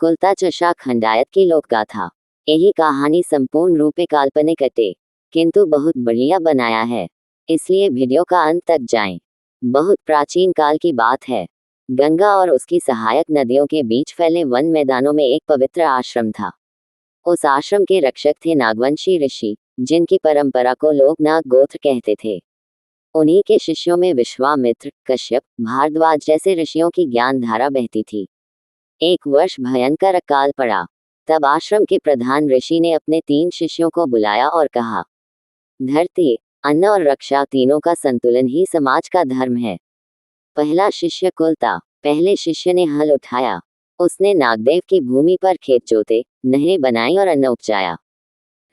कुलता चषा खंडायत की लोकगाथा। यही कहानी संपूर्ण रूपे काल्पनिक अटे, किंतु बहुत बढ़िया बनाया है, इसलिए वीडियो का अंत तक जाएं। बहुत प्राचीन काल की बात है। गंगा और उसकी सहायक नदियों के बीच फैले वन मैदानों में एक पवित्र आश्रम था। उस आश्रम के रक्षक थे नागवंशी ऋषि, जिनकी परंपरा को लोग नाग गोत्र कहते थे। उन्हीं के शिष्यों में विश्वामित्र, कश्यप, भारद्वाज जैसे ऋषियों की ज्ञान धारा बहती थी। एक वर्ष भयंकर अकाल पड़ा। तब आश्रम के प्रधान ऋषि ने अपने 3 शिष्यों को बुलाया और कहा, धरती, अन्न और रक्षा तीनों का संतुलन ही समाज का धर्म है। पहला शिष्य कुलता। पहले शिष्य ने हल उठाया। उसने नागदेव की भूमि पर खेत जोते, नहरें बनाई और अन्न उपजाया।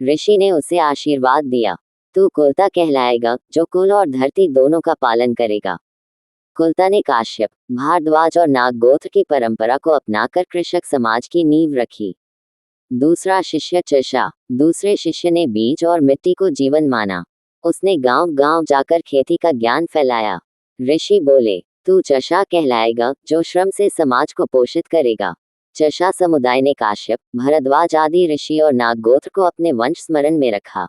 ऋषि ने उसे आशीर्वाद दिया, तू कुलता कहलाएगा, जो कुल और धरती दोनों का पालन करेगा। कुलता ने काश्यप, भारद्वाज और नाग गोत्र की परंपरा को अपनाकर कृषक समाज की नींव रखी। दूसरा शिष्य चषा। दूसरे शिष्य ने बीज और मिट्टी को जीवन माना। उसने गांव-गांव जाकर खेती का ज्ञान फैलाया। ऋषि बोले, तू चषा कहलाएगा, जो श्रम से समाज को पोषित करेगा। चषा समुदाय ने काश्यप, भरद्वाज आदि ऋषि और नाग गोत्र को अपने वंश स्मरण में रखा।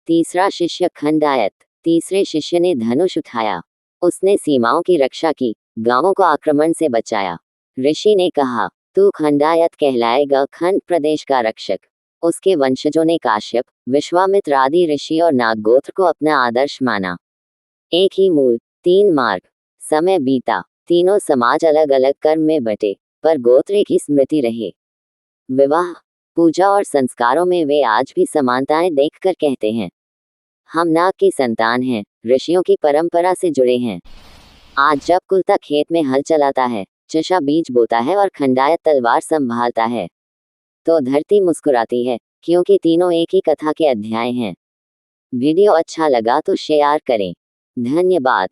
तीसरा शिष्य खंडायत। तीसरे शिष्य ने धनुष उठाया। उसने सीमाओं की रक्षा की, गांवों को आक्रमण से बचाया। ऋषि ने कहा, तू खंडायत कहलाएगा, खंड प्रदेश का रक्षक। उसके वंशजों ने काश्यप, विश्वामित्र आदि ऋषि और नाग गोत्र को अपना आदर्श माना। एक ही मूल, 3 मार्ग। समय बीता, तीनों समाज अलग अलग कर्म में बटे, पर गोत्र एक ही स्मृति रहे। विवाह, पूजा और संस्कारों में वे आज भी समानताएं देखकर कहते हैं, हम नाग की संतान हैं, ऋषियों की परंपरा से जुड़े हैं। आज जब कुलता खेत में हल चलाता है, चषा बीज बोता है और खंडायत तलवार संभालता है, तो धरती मुस्कुराती है, क्योंकि तीनों एक ही कथा के अध्याय हैं। वीडियो अच्छा लगा तो शेयर करें। धन्यवाद।